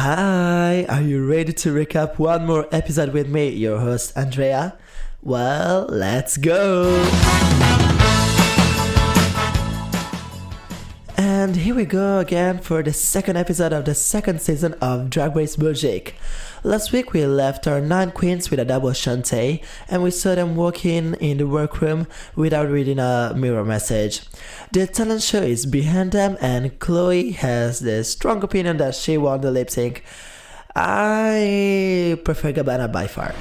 Hi, are you ready to recap one more episode with me, your host Andrea? Well, let's go! And here we go again for the second episode of the second season of Drag Race Belgique. Last week we left our 9 queens with a double shantay and we saw them walking in the workroom without reading a mirror message. The talent show is behind them and Chloe has the strong opinion that she won the lip sync. I prefer Gabbana by far.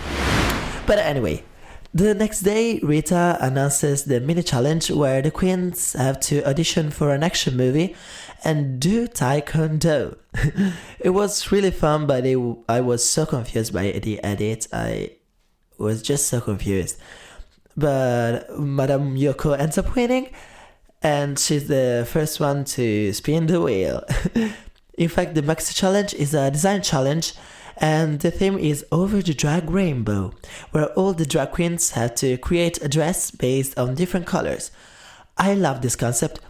But anyway, the next day, Rita announces the mini challenge where the queens have to audition for an action movie and do Taekwondo. It was really fun, but I was so confused by the edit. I was just so confused. But Madame Yoko ends up winning, and she's the first one to spin the wheel. In fact, the Maxi Challenge is a design challenge, and the theme is Over the Drag Rainbow, where all the drag queens have to create a dress based on different colors. I love this concept,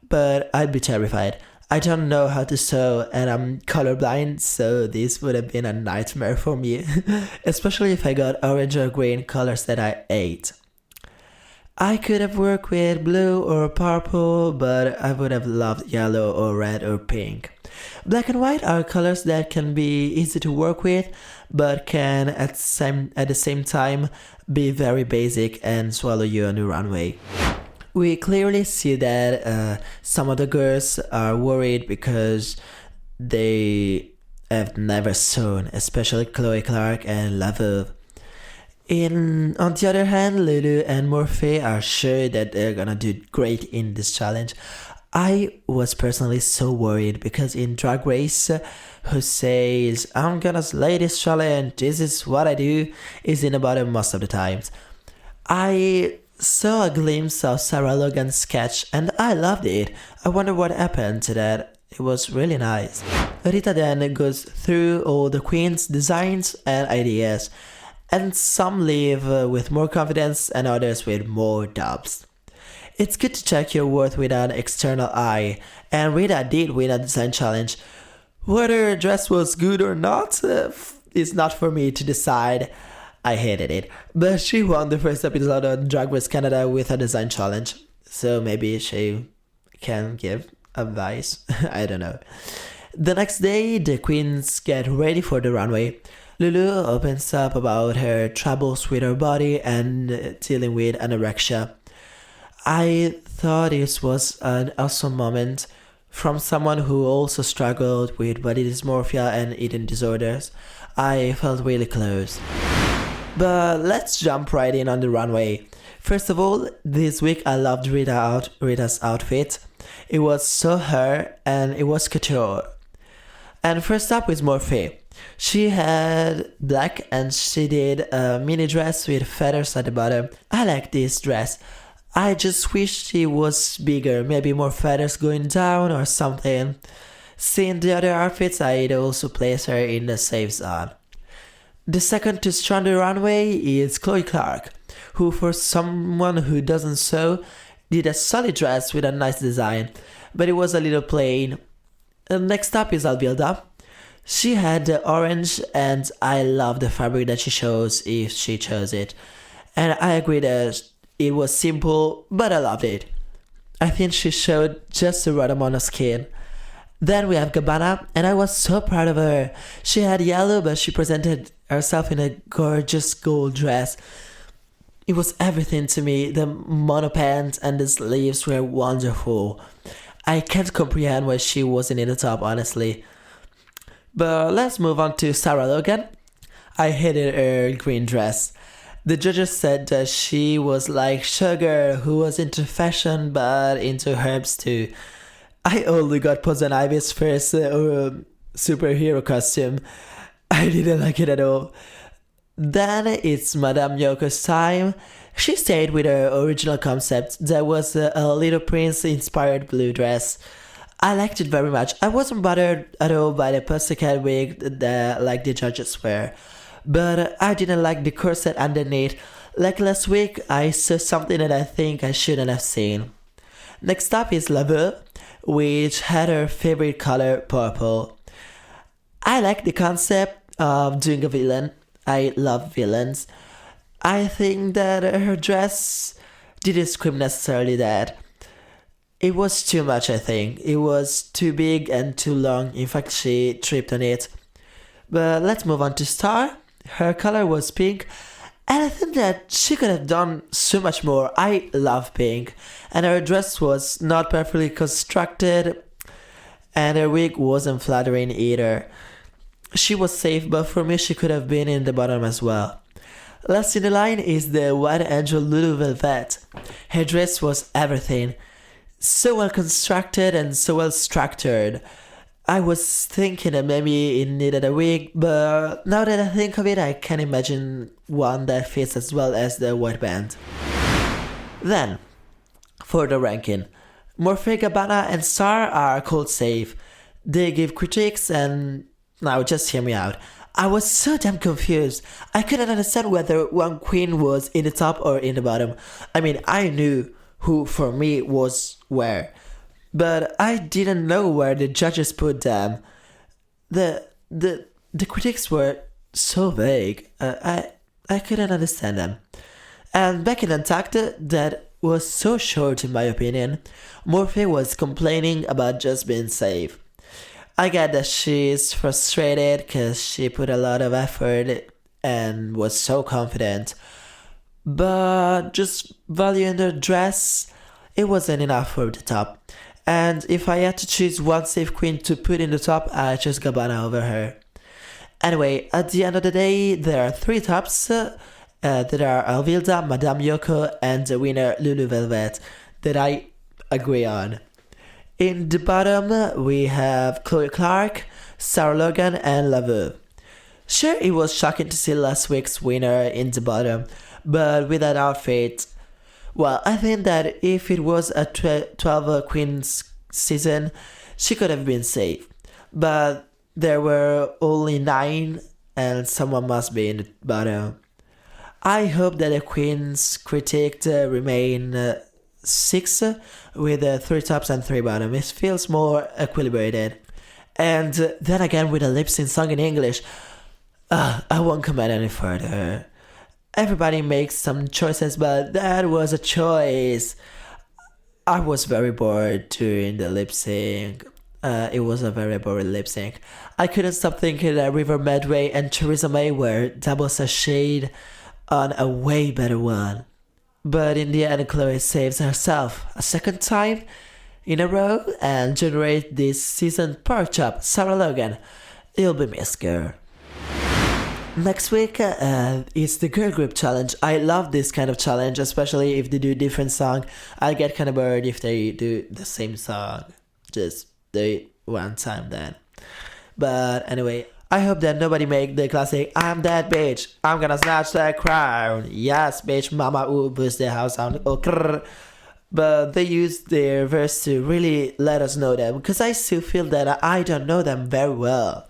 but I'd be terrified. I don't know how to sew and I'm colorblind, so this would have been a nightmare for me, especially if I got orange or green colors that I hate. I could have worked with blue or purple, but I would have loved yellow or red or pink. Black and white are colors that can be easy to work with, but can at the same time be very basic and swallow you on the runway. We clearly see that some of the girls are worried because they have never sewn, especially Chloe Clark and Laveuve. On the other hand, Lulu and Morphe are sure that they're gonna do great in this challenge. I was personally so worried because in Drag Race, who says, I'm gonna slay this challenge, this is what I do, is in the bottom most of the times. I saw a glimpse of Sarah Logan's sketch and I loved it. I wonder what happened to that. It was really nice. Rita then goes through all the queens' designs and ideas, and some leave with more confidence and others with more doubts. It's good to check your worth with an external eye, and Rita did win a design challenge. Whether her dress was good or not is not for me to decide. I hated it, but she won the first episode of Drag Race Canada with a design challenge, so maybe she can give advice. I don't know. The next day, the queens get ready for the runway. Lulu opens up about her troubles with her body and dealing with anorexia. I thought this was an awesome moment from someone who also struggled with body dysmorphia and eating disorders. I felt really close. But let's jump right in on the runway. First of all, this week I loved Rita's outfit. It was so her and it was couture. And first up is Morphe. She had black and she did a mini dress with feathers at the bottom. I like this dress. I just wish she was bigger, maybe more feathers going down or something. Seeing the other outfits, I'd also place her in the safe zone. The second to strand the runway is Chloe Clark, who for someone who doesn't sew, did a solid dress with a nice design, but it was a little plain. Next up is Alvilda. She had the orange and I love the fabric that she chose if she chose it. And I agree that it was simple, but I loved it. I think she showed just the right amount of skin. Then we have Gabbana, and I was so proud of her. She had yellow, but she presented herself in a gorgeous gold dress. It was everything to me. The monopants and the sleeves were wonderful. I can't comprehend why she wasn't in the top, honestly. But let's move on to Sarah Logan. I hated her green dress. The judges said that she was like Sugar, who was into fashion but into herbs too. I only got Poison Ivy's first superhero costume. I didn't like it at all. Then it's Madame Yoko's time. She stayed with her original concept. That was a Little Prince inspired blue dress. I liked it very much. I wasn't bothered at all by the pussycat wig like the judges were. But I didn't like the corset underneath. Like last week, I saw something that I think I shouldn't have seen. Next up is Laveuve, which had her favorite color, purple. I like the concept of doing a villain. I love villains. I think that her dress didn't scream necessarily that. It was too much, I think. It was too big and too long. In fact, she tripped on it. But let's move on to Star. Her color was pink. And I think that she could have done so much more. I love pink. And her dress was not perfectly constructed. And her wig wasn't flattering either. She was safe, but for me she could have been in the bottom as well. Last in the line is the White Angel Lulu Velvet. Her dress was everything. So well constructed and so well structured. I was thinking that maybe it needed a wig, but now that I think of it, I can imagine one that fits as well as the white band. Then, for the ranking, Morphe, Gabbana and Star are called safe. They give critiques and now just hear me out. I was so damn confused. I couldn't understand whether one queen was in the top or in the bottom. I mean, I knew who for me was where, but I didn't know where the judges put them. The critics were so vague. I couldn't understand them. And back in Untucked, that was so short in my opinion. Morphe was complaining about just being safe. I get that she's frustrated because she put a lot of effort and was so confident. But just valuing her dress, it wasn't enough for the top. And if I had to choose one safe queen to put in the top, I chose Gabbana over her. Anyway, at the end of the day, there are 3 tops. There are Alvilda, Madame Yoko, and the winner Lulu Velvet that I agree on. In the bottom, we have Chloe Clark, Sarah Logan, and Lavu. Sure, it was shocking to see last week's winner in the bottom, but with that outfit, well, I think that if it was a 12 Queens season, she could have been safe. But there were only 9, and someone must be in the bottom. I hope that the Queens critiqued remain 6 with 3 tops and 3 bottom. It feels more equilibrated. And then again with a lip sync song in English, I won't comment any further. Everybody makes some choices, but that was a choice. I was very bored during the lip sync. It was a very boring lip sync. I couldn't stop thinking that River Medway and Theresa May were double sashayed on a way better one. But in the end, Chloe saves herself a second time in a row and generates this season pork chop, Sarah Logan. You'll be missed, girl. Next week is the girl group challenge. I love this kind of challenge, especially if they do different song. I get kind of bored if they do the same song. Just do it one time then. But anyway, I hope that nobody make the classic "I'm that bitch, I'm gonna snatch that crown. Yes, bitch, mama, ooh, boost the house down." Oh, but they use their verse to really let us know them, because I still feel that I don't know them very well.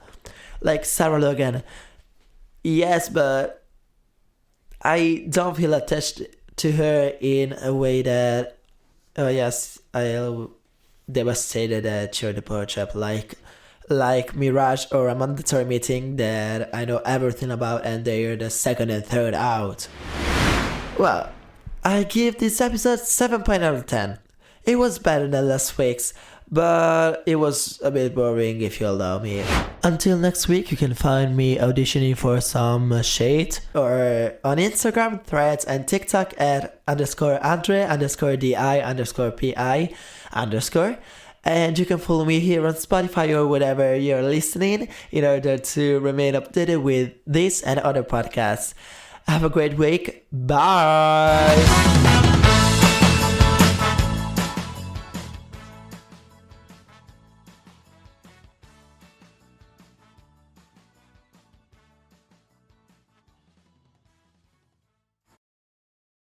Like Sarah Logan. Yes, but I don't feel attached to her in a way that, oh yes, I'll devastated that you're the pork chop, like Mirage or a mandatory meeting that I know everything about and they're the second and third out. Well, I give this episode 7.0 out of 10. It was better than last week's, but it was a bit boring if you allow me. Until next week, you can find me auditioning for some shade or on Instagram, Threads and TikTok at _Andre_DI_PI_. And you can follow me here on Spotify or whatever you're listening in order to remain updated with this and other podcasts. Have a great week. Bye.